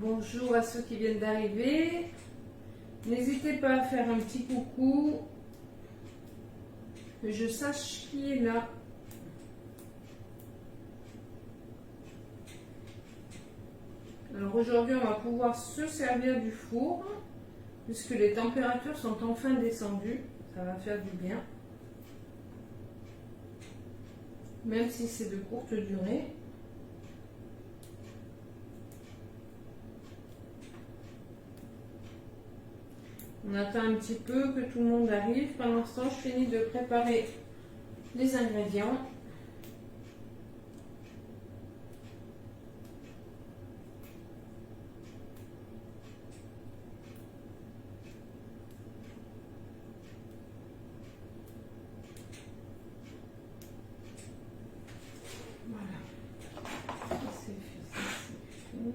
Bonjour à ceux qui viennent d'arriver. N'hésitez pas à faire un petit coucou, que je sache qui est là. Alors aujourd'hui, on va pouvoir se servir du four, puisque les températures sont enfin descendues. Ça va faire du bien. Même si c'est de courte durée. On attend un petit peu que tout le monde arrive. Pour l'instant, je finis de préparer les ingrédients. Voilà. Ça c'est fait, ça c'est fait.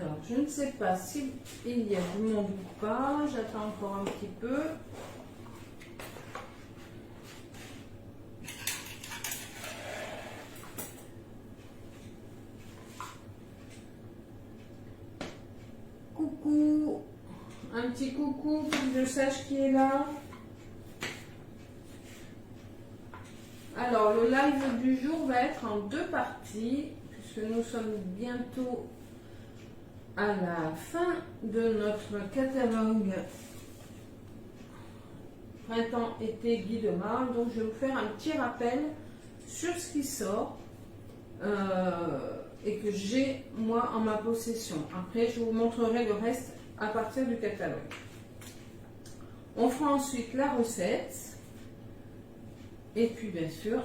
Alors, je ne sais pas s'il y a du monde ou pas. J'attends encore un petit peu. Coucou. Un petit coucou pour que je sache qui est là. Alors, le live du jour va être en deux parties, puisque nous sommes bientôt à la fin de notre catalogue printemps-été Guy de Marle. Donc je vais vous faire un petit rappel sur ce qui sort et que j'ai moi en ma possession. Après je vous montrerai le reste à partir du catalogue. On fera ensuite la recette et puis bien sûr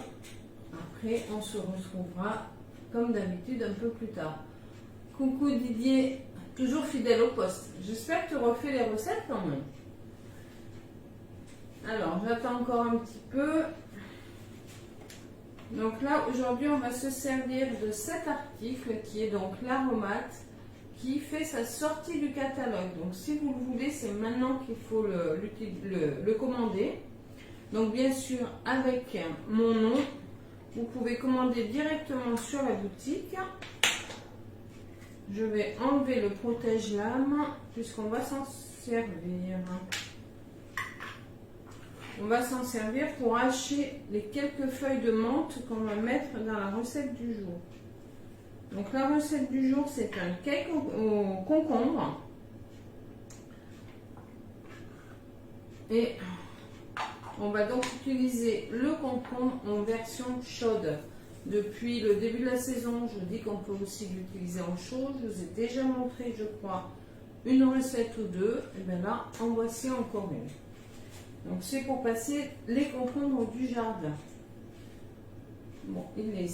après on se retrouvera comme d'habitude un peu plus tard. Coucou Didier, toujours fidèle au poste. J'espère que tu refais les recettes quand même. Alors, j'attends encore un petit peu. Donc là, aujourd'hui, on va se servir de cet article qui est donc l'aromate qui fait sa sortie du catalogue. Donc, si vous le voulez, c'est maintenant qu'il faut le commander. Donc, bien sûr, avec mon nom, vous pouvez commander directement sur la boutique. Je vais enlever le protège-lame puisqu'on va s'en servir. On va s'en servir pour hacher les quelques feuilles de menthe qu'on va mettre dans la recette du jour. Donc la recette du jour, c'est un cake au concombre. Et on va donc utiliser le concombre en version chaude. Depuis le début de la saison, je dis qu'on peut aussi l'utiliser en chaud. Je vous ai déjà montré, je crois, une recette ou deux. Et bien là, en voici encore une. Donc c'est pour passer les concombres du jardin. Bon, il est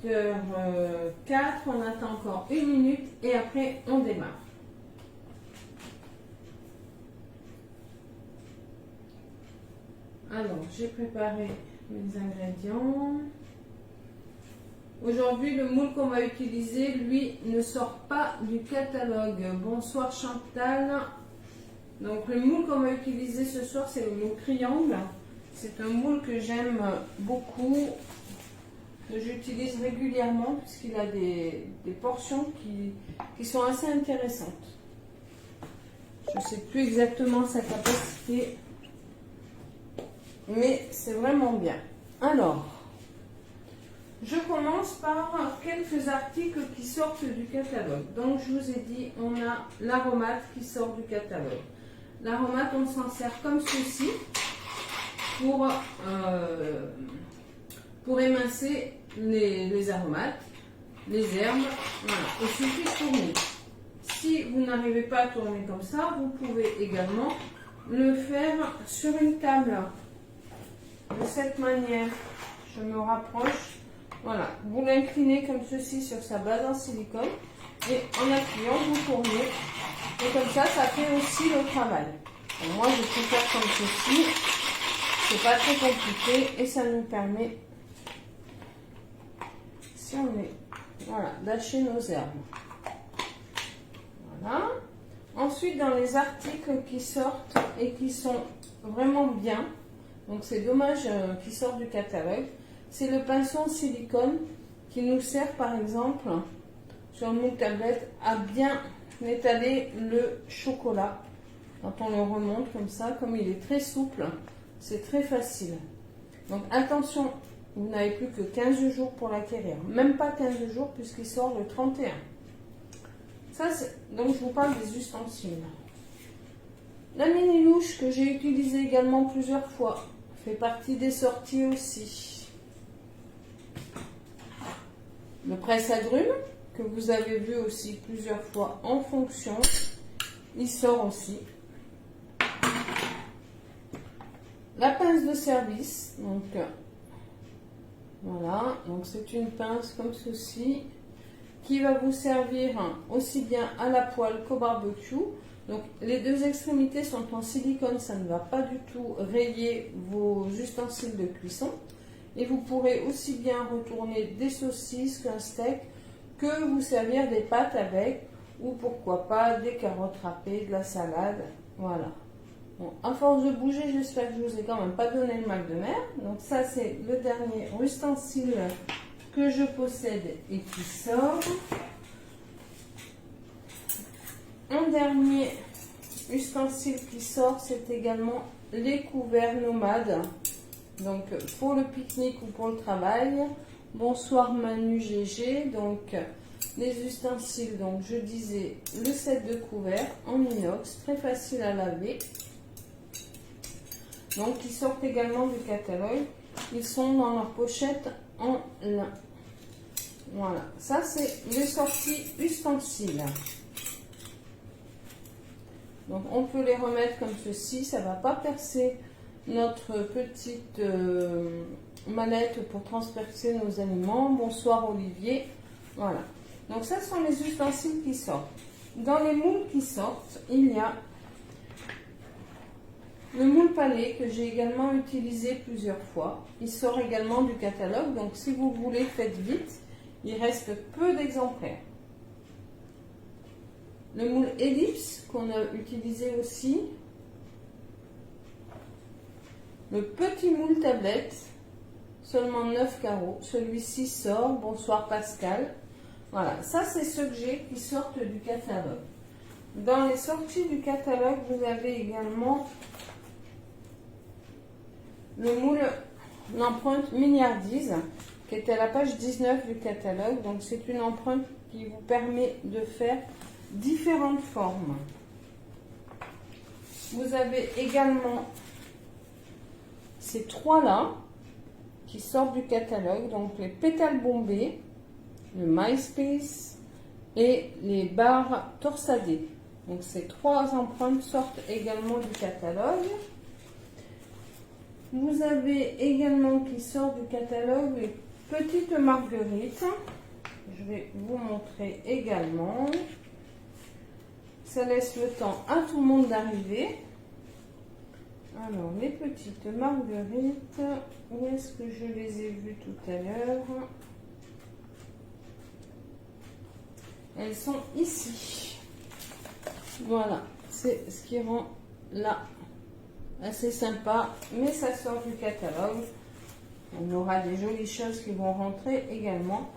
18h04. On attend encore une minute et après on démarre. Alors, j'ai préparé mes ingrédients. Aujourd'hui, le moule qu'on va utiliser, lui, ne sort pas du catalogue. Bonsoir Chantal. Donc, le moule qu'on va utiliser ce soir, c'est le moule triangle. C'est un moule que j'aime beaucoup, que j'utilise régulièrement, puisqu'il a des portions qui sont assez intéressantes. Je ne sais plus exactement sa capacité, mais c'est vraiment bien. Alors, je commence par quelques articles qui sortent du catalogue. Donc, je vous ai dit, on a l'aromate qui sort du catalogue. L'aromate, on s'en sert comme ceci pour émincer les aromates, les herbes. Voilà, il suffit de tourner. Si vous n'arrivez pas à tourner comme ça, vous pouvez également le faire sur une table. De cette manière, je me rapproche. Voilà, vous l'inclinez comme ceci sur sa base en silicone et en appuyant, vous tournez. Et comme ça, ça fait aussi le travail. Donc moi, je peux faire comme ceci. C'est pas très compliqué et ça nous permet, si on est, voilà, d'acheter nos herbes. Voilà. Ensuite, dans les articles qui sortent et qui sont vraiment bien, donc c'est dommage qu'ils sortent du catalogue. c'est le pinceau en silicone qui nous sert par exemple sur une tablette à bien étaler le chocolat. Quand on le remonte comme ça, comme il est très souple, c'est très facile. Donc attention, vous n'avez plus que 15 jours pour l'acquérir. Même pas 15 jours puisqu'il sort le 31. Ça, donc je vous parle des ustensiles. La mini louche que j'ai utilisée également plusieurs fois fait partie des sorties aussi. Le presse-agrumes que vous avez vu aussi plusieurs fois en fonction, il sort aussi. La pince de service, donc voilà, donc c'est une pince comme ceci qui va vous servir aussi bien à la poêle qu'au barbecue. Donc les deux extrémités sont en silicone, ça ne va pas du tout rayer vos ustensiles de cuisson. Et vous pourrez aussi bien retourner des saucisses qu'un steak, que vous servir des pâtes avec, ou pourquoi pas des carottes râpées, de la salade, voilà. Bon, à force de bouger, j'espère que je vous ai quand même pas donné le mal de mer. Donc ça c'est le dernier ustensile que je possède et qui sort. Un dernier ustensile qui sort, c'est également les couverts nomades. Donc pour le pique-nique ou pour le travail. Bonsoir Manu GG. Donc les ustensiles, donc je disais le set de couverts en inox, très facile à laver. Donc ils sortent également du catalogue. Ils sont dans leur pochette en lin. Voilà, ça c'est les sorties ustensiles. Donc on peut les remettre comme ceci, ça ne va pas percer notre petite mallette pour transpercer nos aliments. Bonsoir Olivier. Voilà. Donc ça sont les ustensiles qui sortent. Dans les moules qui sortent, il y a le moule palais que j'ai également utilisé plusieurs fois. Il sort également du catalogue, donc si vous voulez, faites vite. Il reste peu d'exemplaires. Le moule ellipse qu'on a utilisé aussi. Le petit moule tablette, seulement 9 carreaux. Celui-ci sort. Bonsoir Pascal. Voilà, ça c'est ceux que j'ai qui sortent du catalogue. Dans les sorties du catalogue, vous avez également le moule, l'empreinte Mignardise, qui est à la page 19 du catalogue. Donc c'est une empreinte qui vous permet de faire différentes formes. Vous avez également ces trois-là qui sortent du catalogue, donc les pétales bombés, le MySpace et les barres torsadées. Donc ces trois empreintes sortent également du catalogue. Vous avez également qui sort du catalogue les petites marguerites. Je vais vous montrer également. Ça laisse le temps à tout le monde d'arriver. Alors, les petites marguerites, où est-ce que je les ai vues tout à l'heure? Elles sont ici. Voilà, c'est ce qui rend là assez sympa, mais ça sort du catalogue. On aura des jolies choses qui vont rentrer également.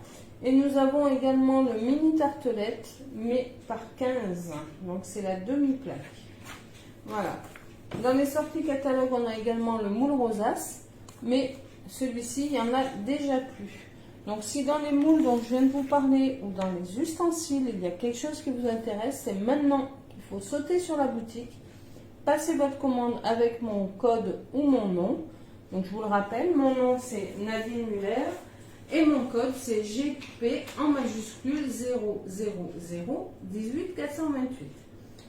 Et nous avons également le mini tartelette, mais par 15. Donc c'est la demi-plaque. Voilà. Dans les sorties catalogue, on a également le moule rosace, mais celui-ci, il y en a déjà plus. Donc si dans les moules dont je viens de vous parler, ou dans les ustensiles, il y a quelque chose qui vous intéresse, c'est maintenant qu'il faut sauter sur la boutique, passer votre commande avec mon code ou mon nom. Donc je vous le rappelle, mon nom c'est Nadine Muller et mon code c'est GP en majuscule 00018428.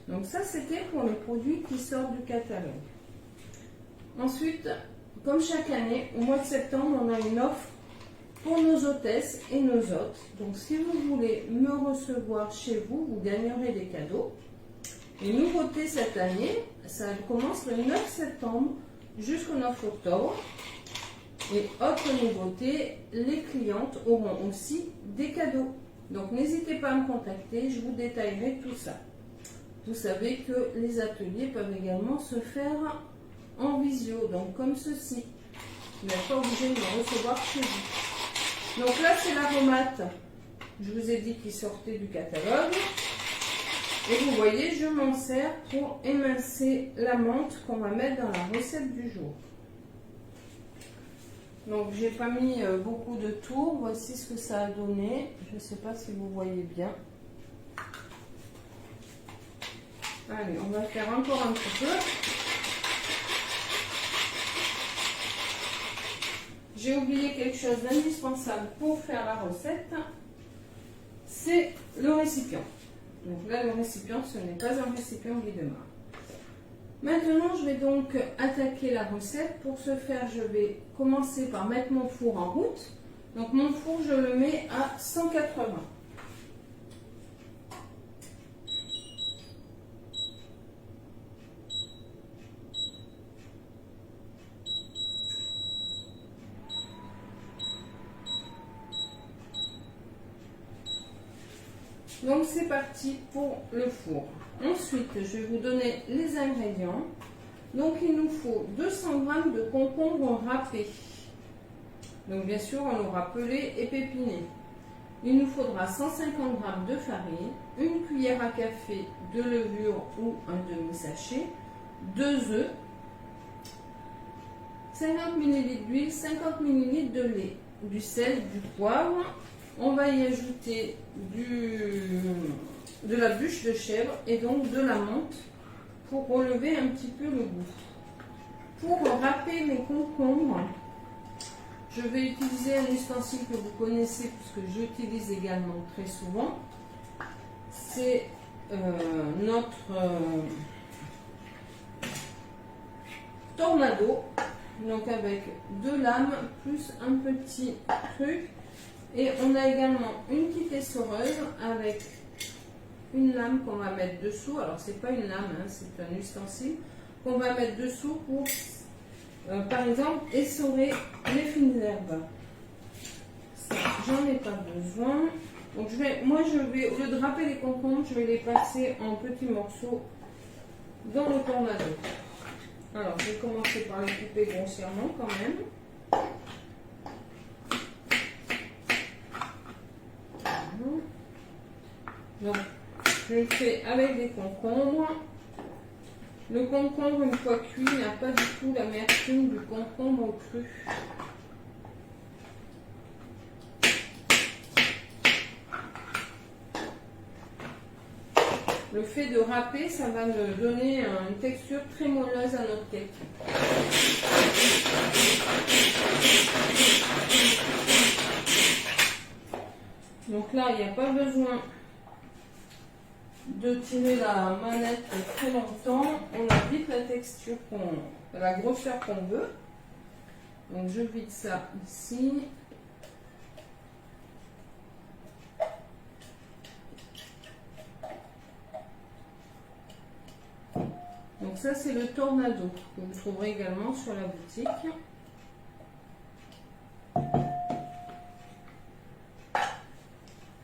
Donc ça c'était pour les produits qui sortent du catalogue. Ensuite, comme chaque année, au mois de septembre, on a une offre pour nos hôtesses et nos hôtes. Donc si vous voulez me recevoir chez vous, vous gagnerez des cadeaux. Les nouveautés cette année, ça commence le 9 septembre jusqu'au 9 octobre. Et autre nouveauté, les clientes auront aussi des cadeaux. Donc n'hésitez pas à me contacter, je vous détaillerai tout ça. Vous savez que les ateliers peuvent également se faire en visio, donc comme ceci. Vous n'êtes pas obligé de le recevoir chez vous. Donc là, c'est l'aromate. Je vous ai dit qu'il sortait du catalogue. Et vous voyez, je m'en sers pour émincer la menthe qu'on va mettre dans la recette du jour. Donc, j'ai pas mis beaucoup de tours. Voici ce que ça a donné. Je ne sais pas si vous voyez bien. Allez, on va faire encore un petit peu. J'ai oublié quelque chose d'indispensable pour faire la recette. C'est le récipient. Donc là, le récipient, ce n'est pas un récipient Wiedemann. Maintenant, je vais donc attaquer la recette. Pour ce faire, je vais commencer par mettre mon four en route. Donc mon four, je le mets à 180. Donc c'est parti pour le four. Ensuite, je vais vous donner les ingrédients. Donc il nous faut 200 g de concombre râpé. Donc bien sûr, on l'aura pelé et pépiné. Il nous faudra 150 g de farine, une cuillère à café de levure ou un demi-sachet, 2 œufs, 50 ml d'huile, 50 ml de lait, du sel, du poivre. On va y ajouter de la bûche de chèvre et donc de la menthe pour relever un petit peu le goût. Pour râper mes concombres, je vais utiliser un ustensile que vous connaissez puisque j'utilise également très souvent. C'est notre tornado, donc avec 2 lames plus un petit truc. Et on a également une petite essoreuse avec une lame qu'on va mettre dessous. Alors, c'est pas une lame, hein, c'est un ustensile qu'on va mettre dessous pour, par exemple, essorer les fines herbes. Ça, j'en ai pas besoin. Donc, je vais, au lieu de râper les concombres, je vais les passer en petits morceaux dans le tornado. Alors, je vais commencer par les couper grossièrement quand même. Donc, je le fais avec des concombres. Le concombre, une fois cuit, n'a pas du tout l'amertume du concombre cru. Le fait de râper, ça va me donner une texture très moelleuse à notre cake. Donc là, il n'y a pas besoin de tirer la manette très longtemps. On a vite la texture, la grosseur qu'on veut. Donc je vide ça ici. Donc ça, c'est le tornado que vous trouverez également sur la boutique.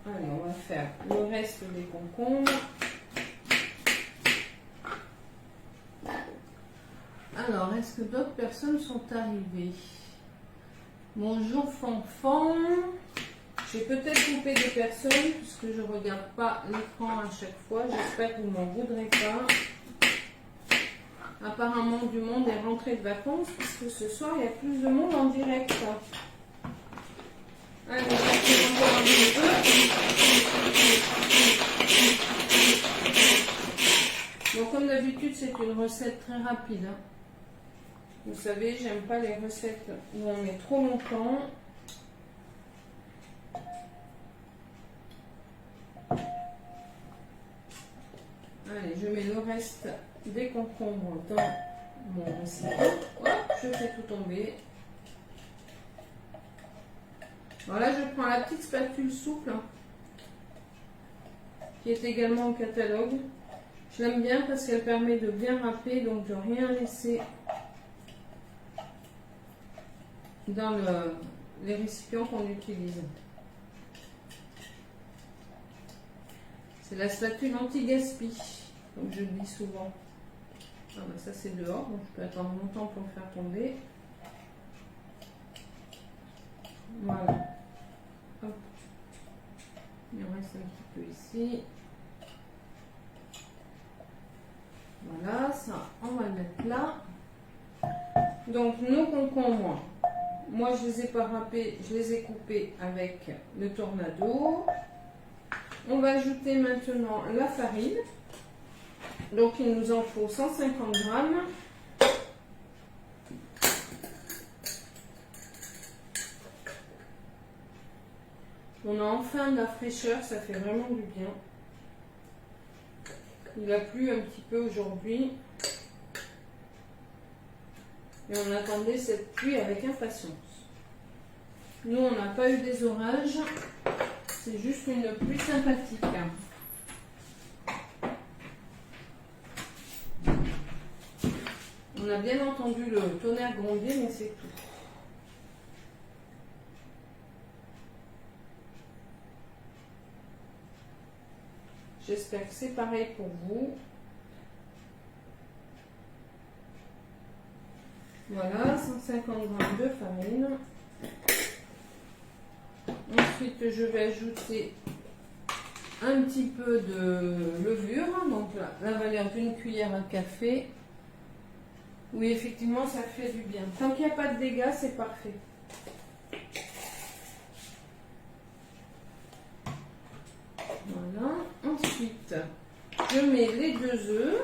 Allez, on va faire le reste des concombres. Alors, est-ce que d'autres personnes sont arrivées? Bonjour Fanfan. J'ai peut-être coupé des personnes puisque je ne regarde pas l'écran à chaque fois. J'espère que vous ne m'en voudrez pas. Apparemment, du monde est rentré de vacances puisque ce soir, il y a plus de monde en direct. Allez, on va faire encore un petit peu. Donc, comme d'habitude, c'est une recette très rapide. Hein. Vous savez, j'aime pas les recettes où on met trop longtemps. Allez, je mets le reste des concombres dans mon récipient. Hop, je fais tout tomber. Voilà, je prends la petite spatule souple hein, qui est également au catalogue. Je l'aime bien parce qu'elle permet de bien râper, donc de rien laisser dans les récipients qu'on utilise. C'est la spatule anti-gaspi, comme je le dis souvent. Ah ben ça c'est dehors, donc je peux attendre longtemps pour le faire tomber. Voilà. Hop. Il en reste un petit peu ici. Voilà, ça, on va le mettre là. Donc, nos concombres, moi, je les ai pas râpés, je les ai coupés avec le tornado. On va ajouter maintenant la farine. Donc, il nous en faut 150 grammes. On a enfin de la fraîcheur, ça fait vraiment du bien. Il a plu un petit peu aujourd'hui. Et on attendait cette pluie avec impatience. Nous, on n'a pas eu des orages. C'est juste une pluie sympathique. On a bien entendu le tonnerre gronder, mais c'est tout. J'espère que c'est pareil pour vous. Voilà, 150 g de farine. Ensuite, je vais ajouter un petit peu de levure, donc la valeur d'une cuillère à café. Oui, effectivement, ça fait du bien. Tant qu'il n'y a pas de dégâts, c'est parfait. Voilà. Ensuite, je mets les 2 œufs.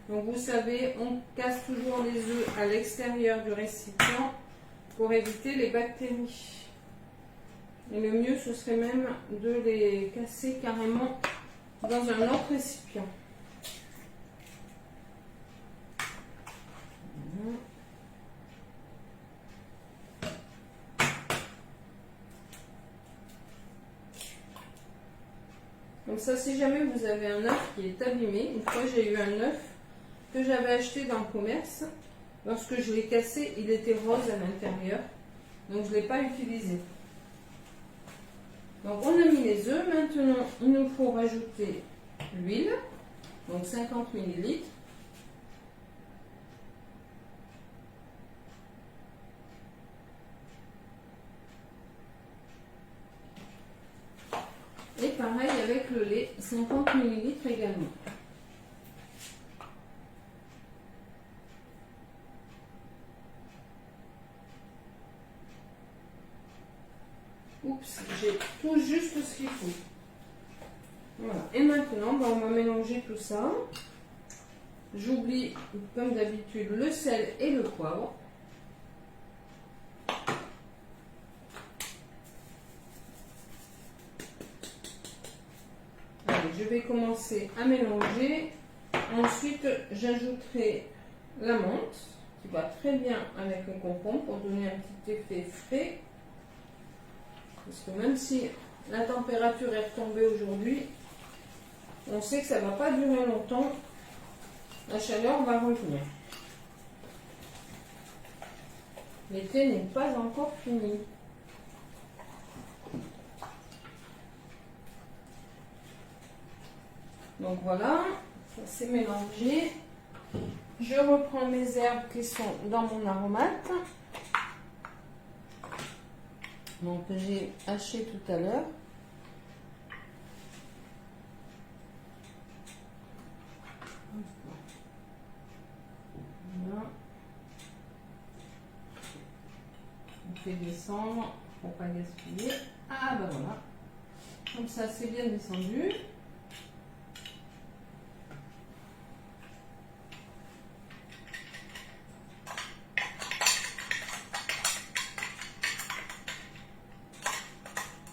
Donc, vous savez, on casse toujours les œufs à l'extérieur du récipient pour éviter les bactéries. Et le mieux, ce serait même de les casser carrément dans un autre récipient. Voilà. Donc ça, si jamais vous avez un œuf qui est abîmé, une fois j'ai eu un œuf que j'avais acheté dans le commerce. Lorsque je l'ai cassé, il était rose à l'intérieur. Donc je ne l'ai pas utilisé. Donc on a mis les œufs. Maintenant, il nous faut rajouter l'huile. Donc 50 ml. Et pareil avec le lait, 50 ml également. Oups, j'ai tout juste ce qu'il faut. Voilà. Et maintenant, on va mélanger tout ça. J'oublie, comme d'habitude, le sel et le poivre. Allez, je vais commencer à mélanger. Ensuite, j'ajouterai la menthe, qui va très bien avec le concombre pour donner un petit effet frais. Parce que même si la température est retombée aujourd'hui, on sait que ça ne va pas durer longtemps. La chaleur va revenir. L'été n'est pas encore fini. Donc voilà, ça s'est mélangé. Je reprends mes herbes qui sont dans mon aromate. Donc j'ai haché tout à l'heure. Voilà. On fait descendre pour pas gaspiller. Ah ben voilà. Comme ça c'est bien descendu.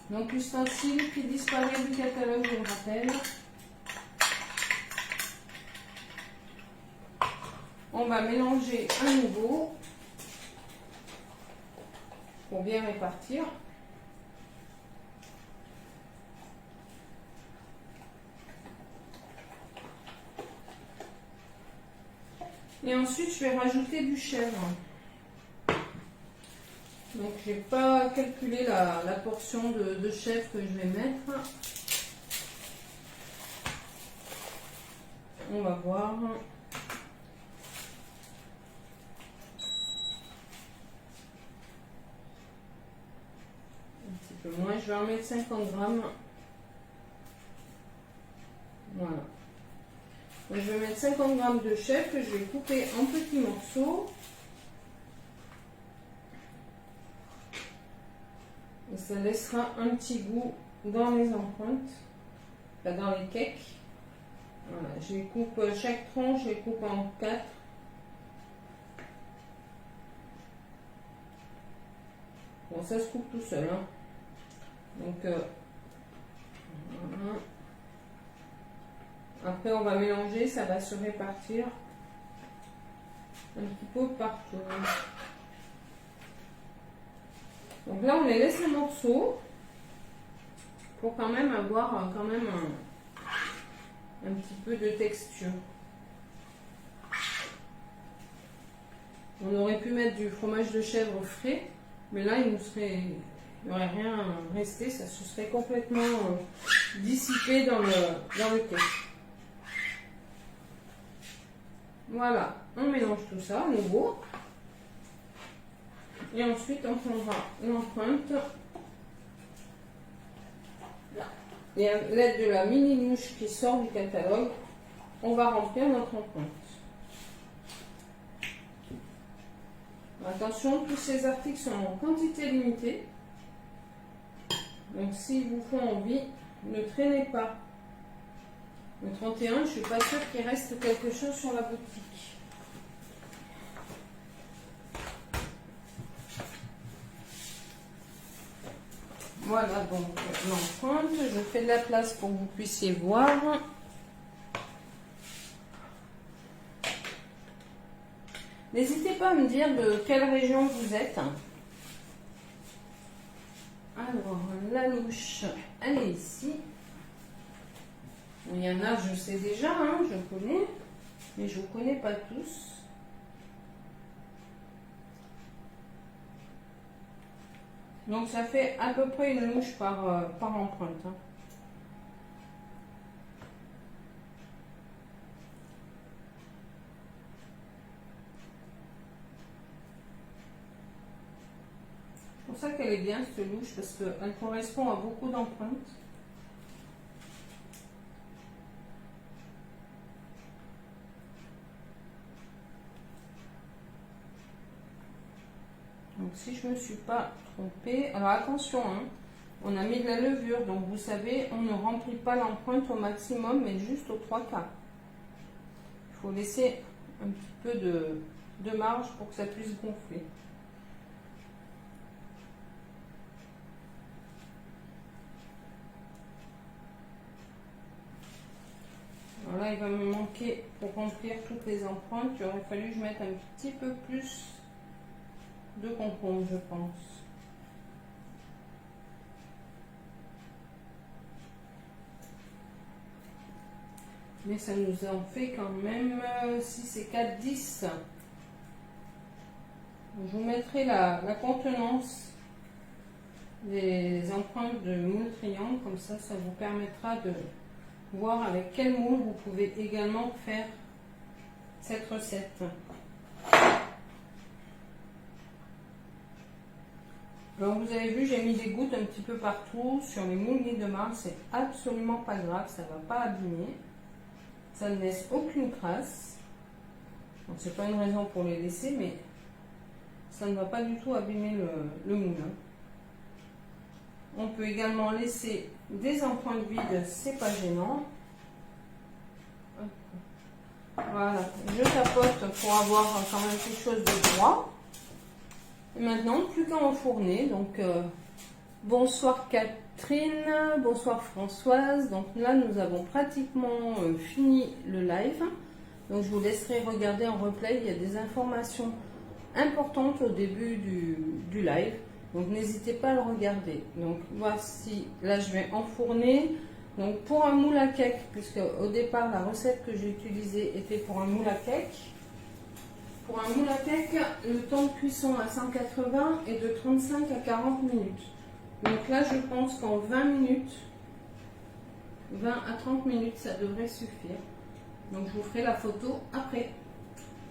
Donc l'ustensile qui disparaît du catalogue, je le rappelle. On va mélanger à nouveau pour bien répartir. Et ensuite, je vais rajouter du chèvre. Donc, je n'ai pas calculé la portion de chèvre que je vais mettre. On va voir. peu moins. Je vais en mettre 50 grammes. Voilà. Donc, je vais mettre 50 grammes de chèvre que je vais couper en petits morceaux. Et ça laissera un petit goût dans les empreintes, enfin dans les cakes. Voilà, je les coupe, chaque tranche, je les coupe en 4. Bon, ça se coupe tout seul. Hein. Donc, voilà. Après, on va mélanger, ça va se répartir un petit peu partout. Donc là, on les laisse en morceaux pour quand même avoir un petit peu de texture. On aurait pu mettre du fromage de chèvre frais, mais là, il n'y aurait rien resté, ça se serait complètement dissipé dans le cake. Voilà, on mélange tout ça à nouveau. Et ensuite, on prendra l'empreinte. Et à l'aide de la mini mouche qui sort du catalogue, on va remplir notre empreinte. Attention, tous ces articles sont en quantité limitée. Donc, s'ils vous font envie, ne traînez pas. Le 31, je ne suis pas sûre qu'il reste quelque chose sur la boutique. Voilà donc l'empreinte. Je fais de la place pour que vous puissiez voir. N'hésitez pas à me dire de quelle région vous êtes. Alors, la louche, elle est ici. Il y en a, je sais déjà, hein, je connais, mais je ne vous connais pas tous. Donc, ça fait à peu près une louche par empreinte. Hein. C'est pour ça qu'elle est bien, cette louche, parce qu'elle correspond à beaucoup d'empreintes. Donc si je ne me suis pas trompée, alors attention, hein, on a mis de la levure, donc vous savez, on ne remplit pas l'empreinte au maximum, mais juste aux 3 quarts. Il faut laisser un petit peu de marge pour que ça puisse gonfler. Alors là, il va me manquer, pour remplir toutes les empreintes, il aurait fallu que je mette un petit peu plus de concombre, je pense. Mais ça nous en fait quand même 6 et 4, 10. Je vous mettrai la contenance des empreintes de moule triangle, comme ça vous permettra de voir avec quel moule vous pouvez également faire cette recette. Alors vous avez vu, j'ai mis des gouttes un petit peu partout sur les moules de marbre, c'est absolument pas grave, ça ne va pas abîmer, ça ne laisse aucune trace. Donc c'est pas une raison pour les laisser, mais ça ne va pas du tout abîmer le moule. On peut également laisser des empreintes vides, c'est pas gênant. Voilà, je tapote pour avoir quand même quelque chose de droit. Et maintenant, plus qu'à enfourner. Donc, bonsoir Catherine, bonsoir Françoise. Donc là, nous avons pratiquement fini le live. Donc, je vous laisserai regarder en replay. Il y a des informations importantes au début du live. Donc, n'hésitez pas à le regarder. Donc, voici, là, je vais enfourner. Donc, pour un moule à cake, puisque au départ, la recette que j'ai utilisée était pour un moule à cake. Pour un moule à cake, le temps de cuisson à 180 est de 35 à 40 minutes. Donc là, je pense qu'en 20 minutes, 20 à 30 minutes, ça devrait suffire. Donc, je vous ferai la photo après.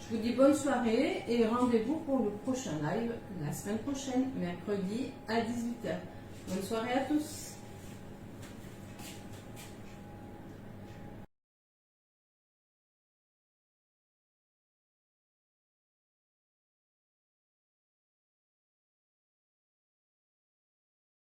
Je vous dis bonne soirée et rendez-vous pour le prochain live la semaine prochaine, mercredi à 18 h. Bonne soirée à tous.